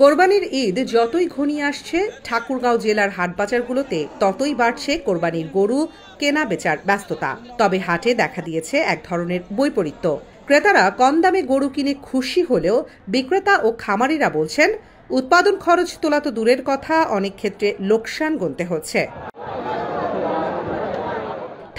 কোরবানির ঈদ যতই ঘনিয়ে আসছে, ঠাকুরগাঁও জেলার হাটবাজারগুলোতে ততই বাড়ছে কোরবানির গরু কেনা বেচার ব্যস্ততা। তবে হাটে দেখা দিয়েছে এক ধরনের বৈপরীত্য। ক্রেতারা কম দামে গরু কিনে খুশি হলেও বিক্রেতা ও খামারিরা বলছেন, উৎপাদন খরচ তোলা তো দূরের কথা, অনেক ক্ষেত্রে লোকসান গুনতে হচ্ছে।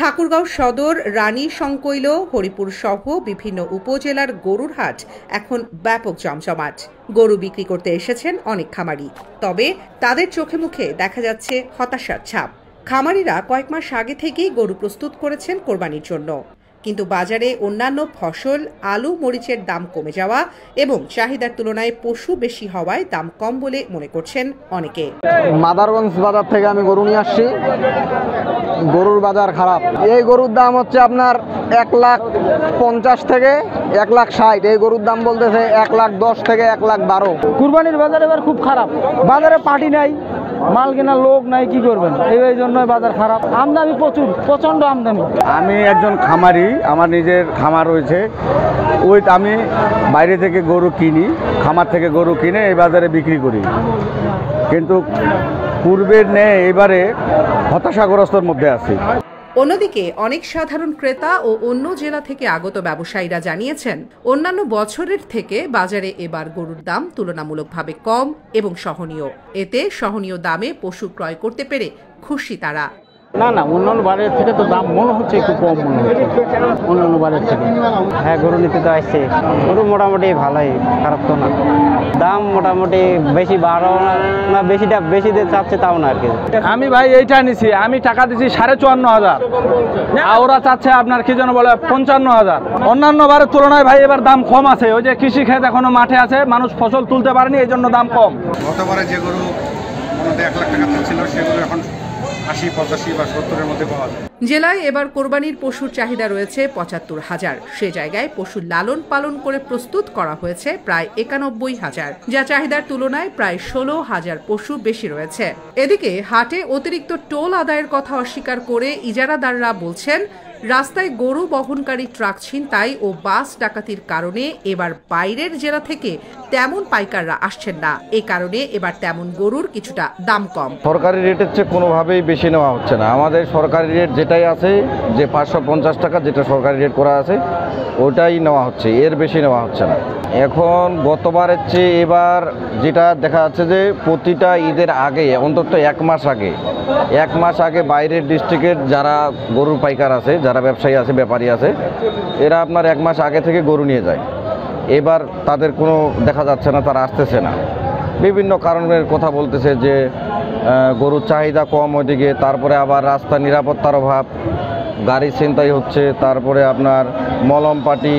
ঠাকুরগাঁও সদর, রানী সংকৈল, হরিপুর সহ বিভিন্ন উপজেলার গরুর হাট এখন ব্যাপক জমজমাট। গরু বিক্রি করতে এসেছেন অনেক খামারি, তবে তাদের চোখে মুখে দেখা যাচ্ছে হতাশার ছাপ। খামারিরা কয়েক মাস আগে থেকেই গরু প্রস্তুত করেছেন কোরবানির জন্য, কিন্তু বাজারে অন্যান্য ফসল, আলু, মরিচের দাম কমে যাওয়া এবং চাহিদার তুলনায় পশু বেশি হওয়ায় দাম কম বলে মনে করছেন অনেকে। মাদারগঞ্জ বাজার থেকে আমি গরু নিয়ে আসছি। গরুর বাজার খারাপ। এই গরুর দাম হচ্ছে আপনার 1,50,000 থেকে 1,60,000। এই গরুর দাম বলতেছে 1,10,000 থেকে 1,12,000। কুরবানির বাজার এবার খুব খারাপ। বাজারে পার্টি নাই, মাল কেনার লোক নাই, কি করবেন? এই জন্যই বাজার খারাপ। আমদানি প্রচুর, প্রচন্ড আমদানি। আমি একজন খামারি, আমার নিজের খামার রয়েছে। আমি বাইরে থেকে গরু কিনি, খামার থেকে গরু কিনে এই বাজারে বিক্রি করি, কিন্তু পূর্বের ন্যায় এবারে হতাশাগ্রস্তর মধ্যে আছি। অন্যদিকে অনেক সাধারণ ক্রেতা ও অন্য জেলা থেকে আগত ব্যবসায়ীরা জানিয়েছেন, অন্যান্য বছরের থেকে বাজারে এবার গরুর দাম তুলনামূলকভাবে কম এবং সহনীয়। এতে সহনীয় দামে পশু ক্রয় করতে পেরে খুশি তারা। না, অন্যান্য বারের থেকে তো দাম মনে হচ্ছে একটু কম মনে হচ্ছে অন্যান্য বারের থেকে। হ্যাঁ, গরু নিতে তো আসছে। গরু মোটামুটি ভালোই, খারাপ তো না। দাম মোটামুটি বেশি বাড়ো না, বেশি দিয়ে চাচ্ছে তাও না আর কি। আমি ভাই এইটা নিছি, আমি টাকা দিছি 54,500, ওরা চাচ্ছে আপনার কি যেন বলে 55,000। অন্যান্য বারের তুলনায় ভাই এবার দাম কম আছে। ওই যে কৃষি ক্ষেত এখনো মাঠে আছে, মানুষ ফসল তুলতে পারেনি, এই জন্য দাম কম। গতবারে যে গরু 1 লাখ টাকা ছিল সেগুলো এখন 80, 85 বা 70-এর মধ্যে পাওয়া যায়। জেলায় এবার কোরবানির পশুর চাহিদা রয়েছে 75,000। সে জায়গায় পশুর লালন পালন করে প্রস্তুত করা হয়েছে প্রায় 91,000, যা চাহিদার তুলনায় প্রায় 16,000 পশু বেশি রয়েছে। এদিকে হাটে অতিরিক্ত টোল আদায়ের কথা অস্বীকার করে ইজারাদাররা বলছেন, রাস্তায় গরু বহনকারী ট্রাক ছিনতাই ও বাস ডাকাতির কারণে এবার বাইরের জেলা থেকে তেমন পাইকাররা আসছেন না। এই কারণে এবার তেমন গরুর কিছুটা দাম কম। সরকারি রেটের চেয়ে কোনোভাবেই বেশি নেওয়া হচ্ছে না। আমাদের সরকারি রেট যেটাই আছে, যে 550 টাকা যেটা সরকারি রেট করা আছে, ওটাই নেওয়া হচ্ছে, এর বেশি নেওয়া হচ্ছে না। এখন গতবারের চেয়ে এবার যেটা দেখা যাচ্ছে যে প্রতিটা ঈদের আগে, অন্তত 1 মাস আগে বাইরের ডিস্ট্রিক্টের যারা গরুর পাইকার আছে, যারা ব্যবসায়ী আছে, ব্যাপারী আছে, এরা আপনার 1 মাস আগে থেকে গরু নিয়ে যায়। এবার তাদের কোনো দেখা যাচ্ছে না, তারা আসতেছে না। বিভিন্ন কারণের কথা বলতেছে যে গরুর চাহিদা কম ওইদিকে, তারপরে আবার রাস্তা নিরাপত্তার অভাব, গাড়ি ছিনতাই হচ্ছে, তারপরে আপনার মলম পাটি,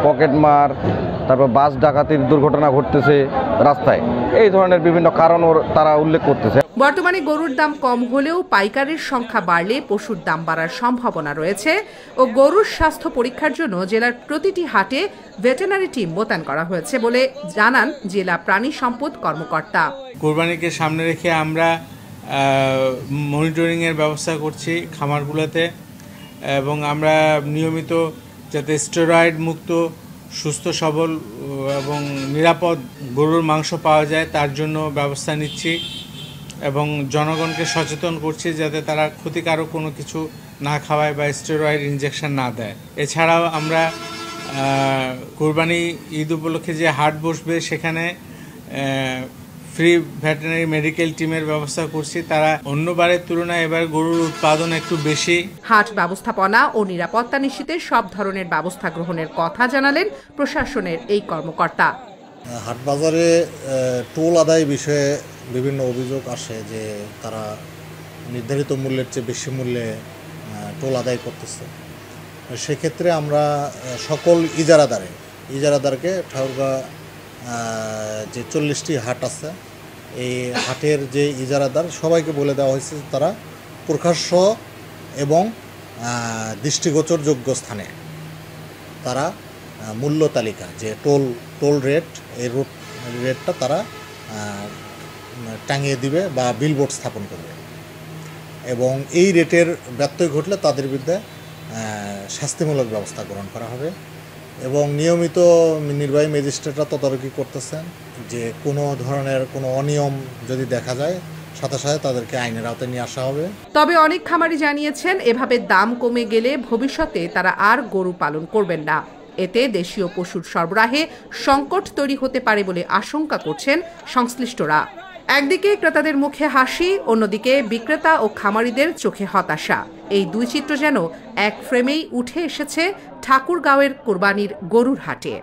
পকেটমার, তারপর বাস ডাকাতির দুর্ঘটনা ঘটতেছে রাস্তায়। এই ধরনের বিভিন্ন কারণ তারা উল্লেখ করতেছে। বর্তমানে গরুর দাম কম হলেও পাইকারের সংখ্যা বাড়লে পশুর দাম বাড়ার সম্ভাবনা রয়েছে ও গরুর স্বাস্থ্য পরীক্ষার জন্য জেলার প্রতিটি হাটে ভেটেরিনারি টিম মোতায়েন করা হয়েছে বলে জানান জেলা প্রাণী সম্পদ কর্মকর্তা। কোরবানিকে সামনে রেখে আমরা মনিটরিংয়ের ব্যবস্থা করছি খামারগুলোতে, এবং আমরা নিয়মিত যাতে স্টেরয়েড মুক্ত, সুস্থ সবল এবং নিরাপদ গরুর মাংস পাওয়া যায় তার জন্য ব্যবস্থা নিচ্ছি, এবং জনগণকে সচেতন করছি যাতে তারা ক্ষতিকারক কোনো কিছু না খাওয়ায় বা স্টেরয়েড ইনজেকশন না দেয়। এছাড়াও আমরা কোরবানি ঈদ উপলক্ষে যে হাট বসবে সেখানে ফ্রি ভেটেরিনারি মেডিকেল টিমের ব্যবস্থা করছি। তারা অন্যবারের তুলনায় এবার গরুর উৎপাদন একটু বেশি। হাট ব্যবস্থাপনা ও নিরাপত্তা নিশ্চিতে সব ধরনের ব্যবস্থা গ্রহণের কথা জানালেন প্রশাসনের এই কর্মকর্তা। হাট বাজারে টোল আদায় বিষয়ে বিভিন্ন অভিযোগ আসে যে তারা নির্ধারিত মূল্যের চেয়ে বেশি মূল্যে টোল আদায় করতেছে। সেক্ষেত্রে আমরা সকল ইজারাদারকে ঠাকুরগাঁও যে 40টি হাট আছে, এই হাটের যে ইজারাদার সবাইকে বলে দেওয়া হয়েছে তারা প্রকাশ্য এবং দৃষ্টিগোচরযোগ্য স্থানে তারা মূল্য তালিকা, যে টোল রেট, এই রেটটা তারা টাঙিয়ে দিবে বা বিলবোর্ড স্থাপন করবে, এবং এই রেটের ব্যত্যয় ঘটলে তাদের বিরুদ্ধে শাস্তিমূলক ব্যবস্থা গ্রহণ করা হবে। এবং নিয়মিত নির্বাহী ম্যাজিস্ট্রেটরা তদারকি করতেছেন যে কোনো ধরনের কোনো অনিয়ম যদি দেখা যায় সাথে সাথে তাদেরকে আইনের আওতায় নিয়ে আসা হবে। তবে অনেক খামারি জানিয়েছেন এভাবে দাম কমে গেলে ভবিষ্যতে তারা আর গরু পালন করবেন না। এতে দেশীয় পশুর সরবরাহে সংকট তৈরি হতে পারে বলে আশঙ্কা করছেন সংশ্লিষ্টরা। একদিকে ক্রেতাদের মুখে হাসি, অন্যদিকে বিক্রেতা ও খামারিদের চোখে হতাশা। এই দুই চিত্র যেন এক ফ্রেমেই উঠে এসেছে ঠাকুরগাঁওয়ের কোরবানির গরুর হাটে।